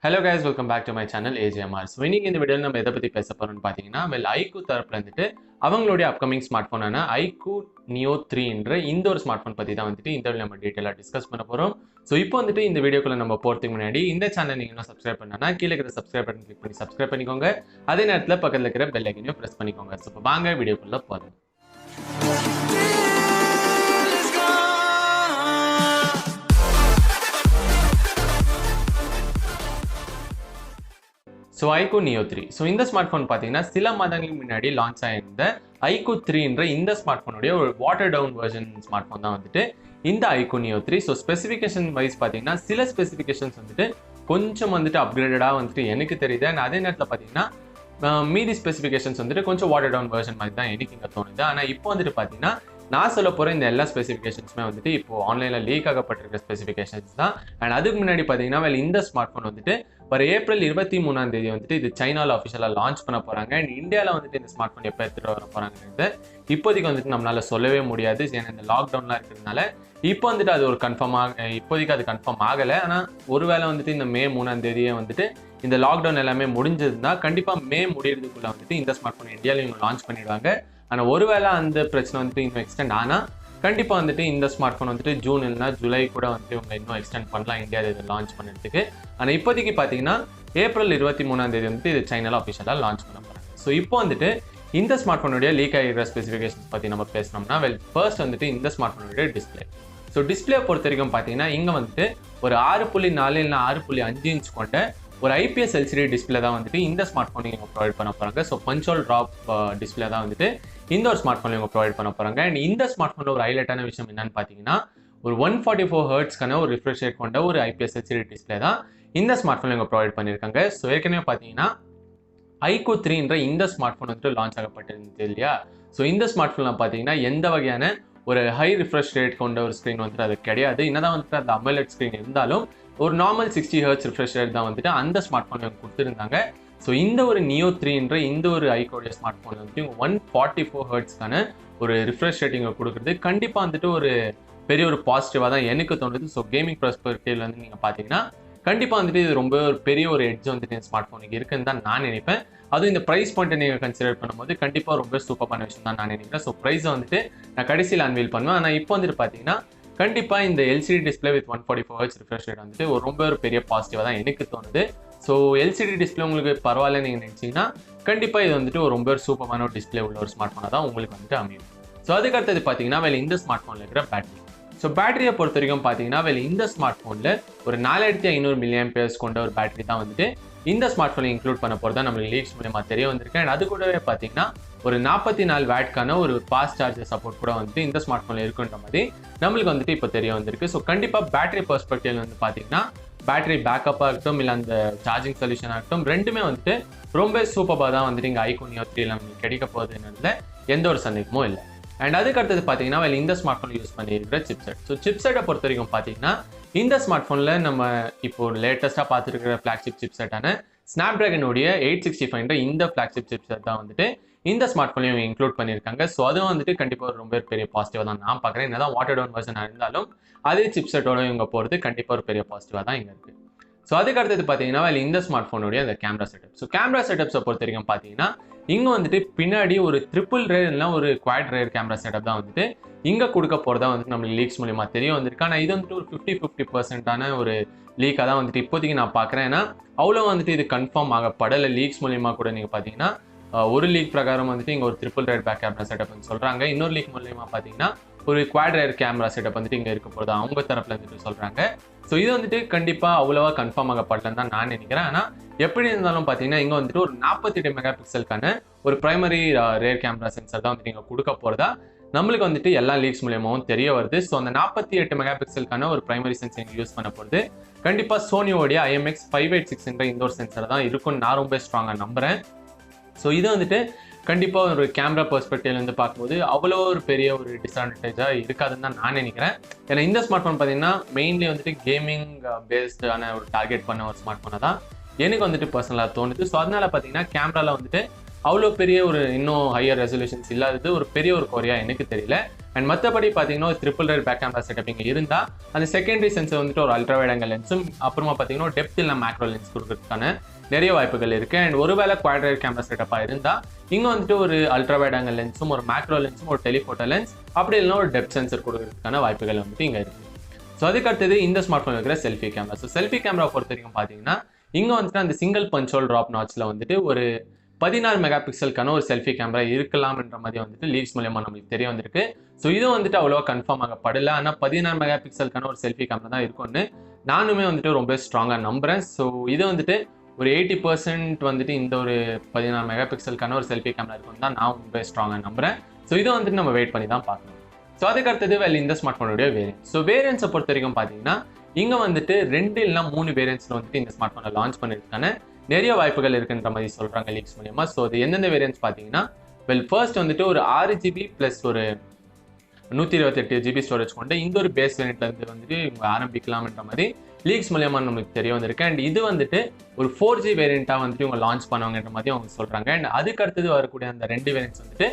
Hello guys, welcome back to my channel AJMR. So இன்னைக்கு இந்த வீடியோல நம்ம எதை பத்தி பேச போறோம்னு பாத்தீங்கன்னா IQOO தரப்புல இருந்துட்டு அவங்களுடைய அப்கமிங் ஸ்மார்ட் போனான IQOO Neo 3 என்ற இந்த ஒரு ஸ்மார்ட் போன் பத்தி தான் வந்துட்டு இந்த வீடியோல நம்ம டீடைலா டிஸ்கஸ் பண்ண போறோம். சோ இப்போ வந்துட்டு இந்த வீடியோக்குள்ள நம்ம போறதுக்கு முன்னாடி இந்த சேனல் நீங்க இன்னும் சப்ஸ்கிரைப் பண்ணனா கீழ இருக்கிற சப்ஸ்கிரைப் பட்டன் கிளிக் பண்ணி சப்ஸ்கிரைப் பண்ணிக்கோங்க. அதே நேரத்துல பக்கத்துல இருக்கிற பெல் ஐகானையும் பிரஸ் பண்ணிக்கோங்க. சோ இப்போ வாங்க வீடியோக்குள்ள போலாம். So IQOO Neo 3. So இந்த ஸ்மார்ட் போன் பாத்தீங்கன்னா சில மாதங்களுக்கு முன்னாடி லான்ச் ஆயிருந்த IQOO 3 என்ற இந்த ஸ்மார்ட் போனுடைய ஒரு water down version smart phone தான் வந்துட்டு இந்த IQOO Neo 3. So specification wise பாத்தீங்கன்னா சில ஸ்பெசிஃபிகேஷன்ஸ் வந்துட்டு கொஞ்சம் வந்துட்டு அப்கிரேடடா வந்துட்டு எனக்கு தெரியுது. அண்ட் அதே நேரத்தில் பாத்தீங்கன்னா மீதி ஸ்பெசிஃபிகேஷன்ஸ் வந்துட்டு கொஞ்சம் வாட்டர் டவுன் வெர்ஷன் மாதிரி தான் எனக்கு இங்கே தோணுது. ஆனால் இப்போ வந்துட்டு பாத்தீங்கன்னா நான் சொல்ல போகிற இந்த எல்லா ஸ்பெசிஃபிகேஷன்ஸுமே வந்துட்டு இப்போ ஆன்லைனில் லீக் ஆகப்பட்டிருக்க ஸ்பெசிஃபிகேஷன்ஸ் தான். அண்ட் அதுக்கு முன்னாடி பார்த்தீங்கன்னா இந்த ஸ்மார்ட் ஃபோன் வந்துட்டு ஒரு ஏப்ரல் 23 வந்துட்டு இது சைனாவில் அஃபிஷியலாக லான்ச் பண்ண போகிறாங்க. அண்ட் இந்தியாவில் வந்துட்டு இந்த ஸ்மார்ட் ஃபோன் எப்போ எடுத்துகிட்டு வர போகிறாங்கிறது இப்போதைக்கு வந்துட்டு நம்மளால் சொல்லவே முடியாது. ஏன்னா இந்த லாக்டவுன்லாம் இருக்கிறதுனால இப்போ வந்துட்டு அது ஒரு இப்போதைக்கு அது கன்ஃபார்ம் ஆகலை. ஆனால் ஒருவேளை வந்துட்டு இந்த மே 3 வந்துட்டு இந்த லாக்டவுன் எல்லாமே முடிஞ்சதுன்னா கண்டிப்பாக மே முடியறதுக்குள்ள வந்துட்டு இந்த ஸ்மார்ட் ஃபோன் இந்தியாவில் இவங்க லான்ச் பண்ணிடுவாங்க. ஆனால் ஒருவேளை அந்த பிரச்சனை வந்துட்டு இன்னும் எக்ஸ்டெண்ட் ஆனால் கண்டிப்பாக வந்துட்டு இந்த ஸ்மார்ட் ஃபோன் வந்துட்டு ஜூன் இல்லைனா ஜூலை கூட வந்துட்டு இவங்க இன்னும் எக்ஸ்டெண்ட் பண்ணலாம் இந்தியாவில் இதை லான்ச் பண்ணுறதுக்கு. ஆனால் இப்போதைக்கு பார்த்தீங்கன்னா ஏப்ரல் 23 வந்துட்டு இது சைனாவில் அஃபிஷியலாக லான்ச் பண்ண போகிறாங்க. ஸோ இப்போ வந்துட்டு இந்த ஸ்மார்ட் ஃபோனுடைய லீக் ஆகிற ஸ்பெசிஃபிகேஷன்ஸ் பற்றி நம்ம பேசினோம்னா ஃபர்ஸ்ட் வந்துட்டு இந்த ஸ்மார்ட் ஃபோனுடைய டிஸ்பிளே. ஸோ டிஸ்பிளே பொறுத்த வரைக்கும் பார்த்தீங்கன்னா இங்கே வந்துட்டு ஒரு 6.4 இல்லைனா 6.5 இன்ச் கொண்ட ஒரு IPS LCD டிஸ்பிளே தான் வந்துட்டு இந்த ஸ்மார்ட் ஃபோன் இவங்க ப்ரொவைட் பண்ண போகிறாங்க. ஸோ பஞ்சுவல் ட்ராப் டிஸ்பிளே தான் வந்துட்டு இந்த ஒரு ஸ்மார்ட் ஃபோன் இவங்க ப்ரொவைட் பண்ண போகிறாங்க. அண்ட் இந்த ஸ்மார்ட் ஃபோனில் ஒரு ஹைலைட்டான விஷயம் என்னன்னு பார்த்தீங்கன்னா ஒரு 144 ஹெர்ட்ஸ்க்கான ஒரு ரிஃப்ரெஷ் ரேட் கொண்ட ஒரு IPS LCD டிஸ்பிளே தான் இந்த ஸ்மார்ட் ஃபோன் இவங்க ப்ரொவைட் பண்ணியிருக்காங்க. ஸோ ஏற்கனவே பார்த்தீங்கன்னா IQOO 3 என்ற இந்த ஸ்மார்ட் ஃபோன் வந்துட்டு லான்ச் ஆகப்பட்டிருந்தது இல்லையா. ஸோ இந்த ஸ்மார்ட் ஃபோனில் பார்த்தீங்கன்னா எந்த வகையான ஒரு ஹை ரிஃப்ரெஷ் ரேட் கொண்ட ஒரு ஸ்க்ரீன் வந்துட்டு அது கிடையாது. என்னதான் வந்துட்டு அந்த AMOLED ஸ்க்ரீன் இருந்தாலும் ஒரு நார்மல் 60 ஹெர்ட்ஸ் ரிஃப்ரெஷ் ரேட் தான் வந்துட்டு அந்த ஸ்மார்ட் ஃபோன் இவங்க கொடுத்துருந்தாங்க. ஸோ இந்த ஒரு Neo 3 என்ற இந்த ஒரு IQOO ஸ்மார்ட் ஃபோன் வந்துட்டு 144 ஹெர்ட்ஸ்க்கான ஒரு ரிஃப்ரெஷ் ரேட்டிங் கொடுக்குறது கண்டிப்பாக வந்துட்டு ஒரு பெரிய ஒரு பாசிட்டிவாக தான் எனக்கு தோணுது. ஸோ கேமிங் பெர்ஸ்பெக்டிவ்ல வந்து நீங்கள் பார்த்தீங்கன்னா கண்டிப்பாக வந்துட்டு இது ரொம்ப ஒரு பெரிய ஒரு எட்ஜ் வந்துட்டு இந்த ஸ்மார்ட் ஃபோனுக்கு இருக்குன்னு தான் நான் நினைப்பேன். அதுவும் இந்த ப்ரைஸ் பாயிண்ட்டை நீங்கள் கன்சிடர் பண்ணும்போது கண்டிப்பாக ரொம்ப சூப்பரான விஷயம் தான் நான் நினைக்கிறேன். ஸோ ப்ரைஸை வந்துட்டு நான் கடைசியில் அன்வீல் பண்ணுவேன். ஆனால் இப்போ வந்துட்டு பார்த்தீங்கன்னா கண்டிப்பாக இந்த LCD display with 144 hertz refresh rate வந்துட்டு ரொம்ப ஒரு பெரிய பாசிட்டிவாக தான் எனக்கு தோணுது. ஸோ LCD டிஸ்பிளே உங்களுக்கு பரவாயில்ல நீங்கள் நினச்சிங்கன்னா கண்டிப்பாக இது வந்துட்டு ஒரு ரொம்ப சூப்பரான ஒரு டிஸ்பிளே உள்ள ஒரு ஸ்மார்ட் ஃபோனாக தான் உங்களுக்கு வந்துட்டு அமையும். ஸோ அதுக்கடுத்தது பார்த்தீங்கன்னா இந்த ஸ்மார்ட் ஃபோனில் இருக்கிற பேட்டரி. ஸோ பேட்டரியை பொறுத்த வரைக்கும் பார்த்தீங்கன்னா இந்த ஸ்மார்ட் ஃபோனில் ஒரு 4500 mAh கொண்ட ஒரு பேட்டரி தான் வந்துட்டு இந்த ஸ்மார்ட் ஃபோனில் இன்க்ளூட் பண்ண போகிறதா நம்மளுக்கு லீக்ஸ் மூலமாக தெரிய வந்திருக்கு. அண்ட் அது கூடவே பார்த்தீங்கன்னா ஒரு 44 வாட்க்கான ஒரு ஃபாஸ்ட் சார்ஜர் சப்போர்ட் கூட வந்துட்டு இந்த ஸ்மார்ட் ஃபோனில் இருக்குன்ற மாதிரி நம்மளுக்கு வந்துட்டு இப்போ தெரிய வந்திருக்கு. ஸோ கண்டிப்பாக பேட்டரி பெர்ஸ்பெக்டிவ்ல வந்து பார்த்தீங்கன்னா பேட்டரி பேக்கப்பாக இருக்கட்டும் இல்லை அந்த சார்ஜிங் சொல்யூஷனாக இருக்கட்டும் ரெண்டுமே வந்துட்டு ரொம்ப சூப்பராக தான் வந்துட்டு இங்கே IQOO Neo 3 நமக்கு கிடைக்க போகுதுன்றதுல எந்த ஒரு சந்தேகமும் இல்லை. அண்ட் அதுக்கு அடுத்தது பார்த்தீங்கன்னா இந்த ஸ்மார்ட் ஃபோன் யூஸ் பண்ணியிருக்கிற சிப்செட். ஸோ சிப்செட்டை பொறுத்த வரைக்கும் பார்த்தீங்கன்னா இந்த ஸ்மார்ட் ஃபோனில் நம்ம இப்போ லேட்டஸ்ட்டாக பார்த்துருக்கிற ஃப்ளாக்ஷிப் சிப்செட்டான ஸ்னாப்டிராகனுடைய 865 இந்த ஃப்ளாக்ஷிப் சிப்செட் தான் வந்துட்டு இந்த ஸ்மார்ட் ஃபோன்லையும் இன்க்ளூட் பண்ணியிருக்காங்க. ஸோ அதுவும் வந்துட்டு கண்டிப்பாக ரொம்ப பெரிய பாசிட்டிவாக தான் நான் பார்க்குறேன். என்னதான் வாட்டர் டவுன் வெர்ஷனாக இருந்தாலும் அதே சிப்செட்டோட இவங்க போகிறது கண்டிப்பாக ஒரு பெரிய பாசிட்டிவாக தான் இங்கே இருக்குது. ஸோ அதுக்கு அடுத்தது பார்த்தீங்கன்னா இந்த ஸ்மார்ட் ஃபோனுடைய அந்த கேமரா செட்டப். ஸோ கேமரா செட்டப்ஸை பொறுத்த வரைக்கும் பார்த்தீங்கன்னா இங்கே வந்துட்டு பின்னாடி ஒரு ட்ரிபிள் ரேர் இல்லைனா ஒரு குவாட் ரேர் கேமரா செட்டப் தான் வந்துட்டு இங்கே கொடுக்க போகிறதா வந்துட்டு நம்மளுக்கு லீக்ஸ் மூலியமாக தெரிய வந்திருக்கு. ஆனால் இது வந்துட்டு ஒரு 50% ஒரு லீக்காக தான் வந்துட்டு இப்போதைக்கு நான் பார்க்குறேன். ஏன்னா அவ்வளோ வந்துட்டு இது கன்ஃபார்ம் ஆகப்படலை. லீக்ஸ் மூலியமாக கூட நீங்கள் பார்த்தீங்கன்னா ஒரு லீக் பிரகாரம் வந்துட்டு இங்கே ஒரு ட்ரிபிள் ரேர் பேக் கேமரா செட்டப்னு சொல்கிறாங்க. இன்னொரு லீக் மூலியமாக பார்த்தீங்கன்னா ஒரு குவாட் ரேர் கேமரா செட்டப் வந்துட்டு இங்கே இருக்க போகிறது அவங்க தரப்புல வந்துட்டு சொல்கிறாங்க. ஸோ இது வந்துட்டு கண்டிப்பாக அவ்வளோவா கன்ஃபார்ம் ஆகப்படலன்னு தான் நான் நினைக்கிறேன். ஆனால் எப்படி இருந்தாலும் பார்த்தீங்கன்னா இங்கே வந்துட்டு ஒரு 48 மெகாபிக்சலுக்கான ஒரு பிரைமரி ரேர் கேமரா சென்சர் தான் வந்துட்டு இங்கே கொடுக்க போகிறதா நம்மளுக்கு வந்துட்டு எல்லா லீக்ஸ் மூலியமாகவும் தெரிய வருது. ஸோ அந்த 48 மெகாபிக்சலுக்கான ஒரு பிரைமரி சென்சர் இங்கே யூஸ் பண்ண போகிறது கண்டிப்பாக சோனியோடைய IMX586 என்ற இந்த ஒரு சென்சர் தான் இருக்கும்னு நான் ரொம்ப ஸ்ட்ராங்காக நம்புகிறேன். ஸோ இது வந்துட்டு கண்டிப்பாக ஒரு கேமரா பெர்ஸ்பெக்டிவ்லேருந்து பார்க்கும்போது அவ்வளோ ஒரு பெரிய ஒரு டிஸ்அட்வான்டேஜாக இருக்காதுன்னு தான் நான் நினைக்கிறேன். ஏன்னா இந்த ஸ்மார்ட் ஃபோன் பார்த்தீங்கன்னா மெயின்லி வந்துட்டு கேமிங் பேஸ்டான ஒரு டார்கெட் பண்ண ஒரு ஸ்மார்ட் ஃபோனை தான் எனக்கு வந்துட்டு பர்சனலாக தோணுது. ஸோ அதனால பார்த்தீங்கன்னா கேமராவில் வந்துட்டு அவ்வளோ பெரிய ஒரு இன்னும் ஹையர் ரெசல்யூஷன்ஸ் இல்லாதது ஒரு பெரிய ஒரு குறையா எனக்கு தெரியல. அண்ட் மற்றபடி பார்த்தீங்கன்னா triple right back camera setup இங்கே இருந்தால் அந்த செகண்டரி சென்சர் வந்துட்டு ஒரு அல்ட்ரா வைட் ஆங்கிள் லென்ஸும் அப்புறமா பார்த்தீங்கன்னா டெப்த் இல்லை மேக்ரோ லென்ஸ் கொடுக்கறதுக்கான நிறைய வாய்ப்புகள் இருக்குது. அண்ட் ஒருவேளை குவாட் ரைட் கேமரா செட்டப்பாக இருந்தால் இங்கே வந்துட்டு ஒரு அல்ட்ரா வைட் ஆங்கிள் லென்ஸும் ஒரு மேக்ரோ லென்ஸும் ஒரு டெலிஃபோட்டோ லென்ஸ் அப்படி இல்லைனா ஒரு டெப்த் சென்சர் கொடுக்கறதுக்கான வாய்ப்புகள் வந்துட்டு இங்கே இருக்குது. ஸோ அதுக்கு அடுத்தது இந்த ஸ்மார்ட் ஃபோன் இருக்கிற selfie camera. So selfie camera பொறுத்த வரைக்கும் பார்த்தீங்கன்னா இங்கே வந்துட்டு அந்த சிங்கிள் பஞ்ச் ஹோல் ட்ராப் நாட்ச்சில் வந்துட்டு ஒரு 14 மெகா பிக்சலுக்கான ஒரு செல்ஃபி கேமரா இருக்கலாம்ன்ற மாதிரி வந்துட்டு லீக்ஸ் மூலமா நம்மளுக்கு தெரிய வந்திருக்கு. ஸோ இது வந்துட்டு அவ்வளோவா கன்ஃபார்ம் ஆகப்படல. ஆனால் 16 மெகா பிக்சலுக்கான ஒரு செல்ஃபி கேமரா தான் இருக்கும்னு நானுமே வந்துட்டு ரொம்ப ஸ்ட்ராங்காக நம்புறேன். ஸோ இது வந்துட்டு ஒரு 80% வந்துட்டு இந்த ஒரு 16 மெகா பிக்சலுக்கான ஒரு செல்ஃபி கேமரா இருக்குன்னு தான் நான் ரொம்ப ஸ்ட்ராங்காக நம்புறேன். ஸோ இதை வந்துட்டு நம்ம வெயிட் பண்ணி தான் பார்க்கணும். ஸோ அதுக்கு அடுத்தது இந்த ஸ்மார்ட் ஃபோனுடைய வேரியன்ட். ஸோ வேரியன்ட்ஸை பொறுத்த வரைக்கும் பார்த்தீங்கன்னா இங்கே வந்துட்டு 2 இல்லைனா 3 வேரியன்ட்ஸில் வந்துட்டு இந்த ஸ்மார்ட் ஃபோனை லான்ச் பண்ணிருக்கான நிறைய வாய்ப்புகள் இருக்குன்ற மாதிரி சொல்கிறாங்க லீக்ஸ் மூலியமா. ஸோ அது எந்தெந்த வேரியன்ட்ஸ் பார்த்தீங்கன்னா ஃபர்ஸ்ட் வந்துட்டு ஒரு 6GB ப்ளஸ் ஒரு 128GB ஸ்டோரேஜ் கொண்டு இந்த ஒரு பேஸ் வேரியன்ட்லேருந்து வந்துட்டு இவங்க ஆரம்பிக்கலாம்ன்ற மாதிரி லீக்ஸ் மூலியமா நம்மளுக்கு தெரிய வந்திருக்கு. அண்ட் இது வந்துட்டு ஒரு 4G வேரியண்ட்டாக வந்துட்டு இவங்க லான்ச் பண்ணுவாங்கன்ற மாதிரி அவங்க சொல்கிறாங்க. அண்ட் அதுக்கு அடுத்தது வரக்கூடிய அந்த 2 வேரியன்ட்ஸ் வந்துட்டு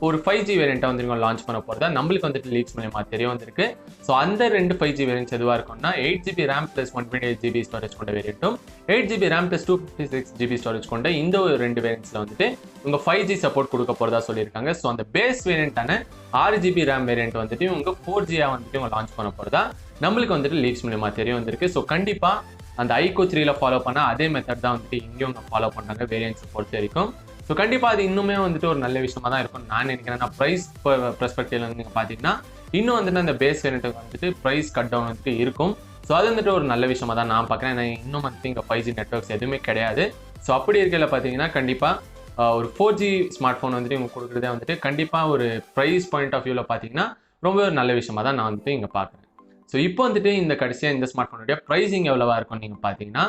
ஒரு 5G வேரியண்ட்டாக வந்து இவங்க லான்ச் பண்ண போகிறதா நம்மளுக்கு வந்துட்டு லீக்ஸ் மூலியமா தெரிய வந்திருக்கு. ஸோ அந்த 2 5G வேரியன்ட்ஸ் எதுவாக இருக்கும்னா 8GB RAM plus 128GB storage கொண்ட வேரியண்ட்டும் 8GB RAM plus 256GB storage கொண்ட இந்த ஒரு 2 வேரியன்ட்ஸில் வந்துட்டு இவங்க 5G சப்போர்ட் கொடுக்க போகிறதா சொல்லியிருக்காங்க. ஸோ அந்த பேஸ் வேரியண்ட்டான 6GB RAM வேரியண்ட் வந்துட்டு இவங்க 4G வந்துட்டு இவங்க லான்ச் பண்ண போகிறதா நம்மளுக்கு வந்துட்டு லீக்ஸ் மூலியமா தெரிய வந்திருக்கு. ஸோ கண்டிப்பாக அந்த IQOO 3ல ஃபாலோ பண்ண அதே மெத்தட் தான் வந்துட்டு இங்கேயும் ஃபாலோ பண்ணுறாங்க வேரியன்ட்ஸை பொறுத்த வரைக்கும். ஸோ கண்டிப்பாக அது இன்னுமே வந்துட்டு ஒரு நல்ல விஷயமா தான் இருக்கும் நான் நினைக்கிறேன். நான் ப்ரைஸ் பெர்ஸ்பெக்டிவ்ல வந்து நீங்கள் பார்த்தீங்கன்னா இன்னும் வந்துட்டு அந்த பேஸ் வேரியண்ட்டுக்கு வந்துட்டு ப்ரைஸ் கட் டவுன் வந்துட்டு இருக்கும். ஸோ அது வந்துட்டு ஒரு நல்ல விஷயமா தான் நான் பார்க்குறேன். நான் இன்னும் வந்துட்டு இங்கே 5G நெட்ஒர்க்ஸ் எதுவுமே கிடையாது. ஸோ அப்படி இருக்கையில் பார்த்தீங்கன்னா கண்டிப்பாக ஒரு 4G ஸ்மார்ட் ஃபோன் வந்துட்டு இவங்க கொடுக்குறதே வந்துட்டு கண்டிப்பாக ஒரு ப்ரைஸ் பாயிண்ட் ஆஃப் வியூவில் பார்த்தீங்கன்னா ரொம்ப ஒரு நல்ல விஷயமா தான் நான் வந்துட்டு இங்கே பார்க்குறேன். ஸோ இப்போ வந்துட்டு இந்த கடைசியாக இந்த ஸ்மார்ட் ஃபோனுடைய ப்ரைஸிங் எவ்வளவா இருக்கும்னு நீங்கள் பார்த்தீங்கன்னா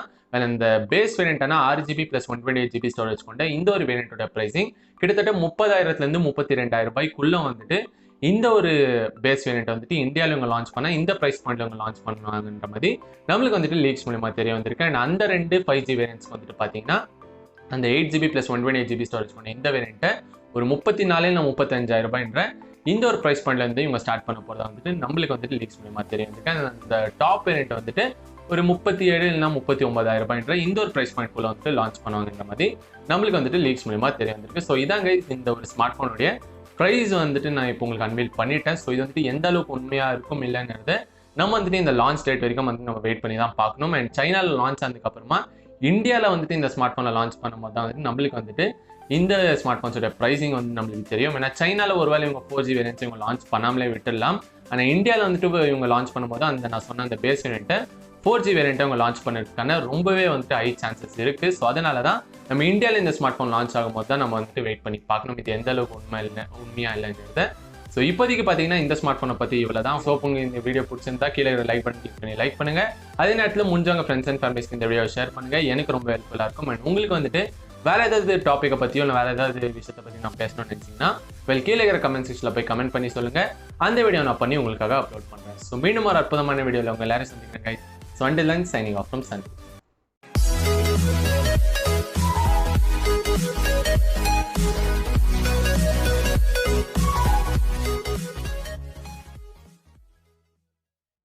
இந்த base வேரியண்ட்டான 6GB plus 128GB storage கொண்ட இந்த ஒரு வேரியண்ட்டோட ப்ரைஸிங் கிட்டத்தட்ட 30,000லேருந்து 32,000 ரூபாய்க்குள்ளே வந்துட்டு இந்த ஒரு பேஸ் வேரியண்ட் வந்துட்டு இந்தியாவில் இவங்க லான்ச் பண்ண இந்த ப்ரைஸ் பாயிண்ட்ல இவங்க லான்ச் பண்ணுவாங்கன்ற மாதிரி நம்மளுக்கு வந்துட்டு லீக்ஸ் மூலமா தெரிய வந்திருக்கு. அண்ட் அந்த 2 5G வேரியன்ட்ஸ் வந்துட்டு பார்த்தீங்கன்னா அந்த 8GB ப்ளஸ் 128GB ஸ்டோரேஜ் கொண்ட இந்த வேரியண்ட்டை ஒரு 34,000 35,000 ரூபாய்ன்ற இந்த ஒரு ப்ரைஸ் பாயிண்ட்ல இருந்து இவங்க ஸ்டார்ட் பண்ண போறதா வந்துட்டு நம்மளுக்கு வந்துட்டு லீக்ஸ் மூலமா தெரிய வந்திருக்கு. அந்த டாப் வேரியண்ட் வந்துட்டு ஒரு 37 இல்லைனா 39,000 ரூபாய்ன்ற இந்த ஒரு ப்ரைஸ் பாயிண்ட் போல வந்துட்டு லான்ச் பண்ணுவாங்கன்ற மாதிரி நம்மளுக்கு வந்துட்டு லீக்ஸ் மூலமா தெரிய வந்திருக்கு. ஸோ இதாங்க இந்த ஒரு ஸ்மார்ட் ஃபோனுடைய ப்ரைஸ் வந்துட்டு நான் இப்போ உங்களுக்கு அன்வீல் பண்ணிட்டேன். ஸோ இது வந்துட்டு எந்த அளவுக்கு உண்மையாக இருக்கும் இல்லைங்கிறத நம்ம வந்துட்டு இந்த லான்ச் டேட் வரைக்கும் வந்து நம்ம வெயிட் பண்ணி தான் பார்க்கணும். அண்ட் சைனாவில் லான்ச் ஆனதுக்கப்புறமா இந்தியாவில் வந்துட்டு இந்த ஸ்மார்ட் ஃபோனை லான்ச் பண்ணும்போது தான் வந்துட்டு நம்மளுக்கு வந்துட்டு இந்த ஸ்மார்ட் ஃபோன்ஸோட ப்ரைஸிங் வந்து நம்மளுக்கு தெரியும். ஏன்னா சைனாவில் ஒருவேளை இவங்க 4G வேரியன்ட்ஸ் இவங்க லான்ச் பண்ணாமலே விட்டுடலாம். ஆனால் இந்தியாவில் வந்துட்டு இவங்க லான்ச் பண்ணும்போது அந்த நான் சொன்ன அந்த பேஸ் வேரியண்ட்டை 4G வேரியண்ட்டை அவங்க லான்ச் பண்ணுறதுக்கான ரொம்பவே வந்துட்டு ஹை சான்சஸ் இருக்குது. ஸோ அதனால தான் நம்ம இந்தியாவில் இந்த ஸ்மார்ட் ஃபோன் லான்ச் ஆகும்போது தான் நம்ம வந்துட்டு வெயிட் பண்ணி பார்க்கணும் இது எந்த அளவுக்கு உண்மையாக இல்லைங்கிறத. ஸோ இப்போதைக்கு பார்த்தீங்கன்னா இந்த ஸ்மார்ட் ஃபோனை பற்றி இவ்வளோ தான். ஸோ உங்களுக்கு இந்த வீடியோ பிடிச்சிருந்தா கீழே லைக் பண்ணி கிளிக் பண்ணி லைக் பண்ணுங்க. அதே நேரத்தில் முடிஞ்சவங்க ஃப்ரெண்ட்ஸ் அண்ட் ஃபேமிலிஸ்க்கு இந்த வீடியோ ஷேர் பண்ணுங்க. எனக்கு ரொம்ப ஹெல்ப்ஃபுல்லாக இருக்கும். அண்ட் உங்களுக்கு வந்துட்டு வேற ஏதாவது டாப்பிக்கை பற்றியோ இல்லை வேற ஏதாவது விஷயத்தை பற்றி நான் பேசணும்னு நினச்சிங்கன்னா கீழே இருக்கிற கமெண்ட் செக்ஷனில் போய் கமெண்ட் பண்ணி சொல்லுங்க. அந்த வீடியோ நான் பண்ணி உங்களுக்காக அப்லோட் பண்ணுறேன். ஸோ மீண்டும் ஒரு அற்புதமான வீடியோவில் உங்க எல்லாரும் சந்திக்கிறேன். So until then signing off from Sun.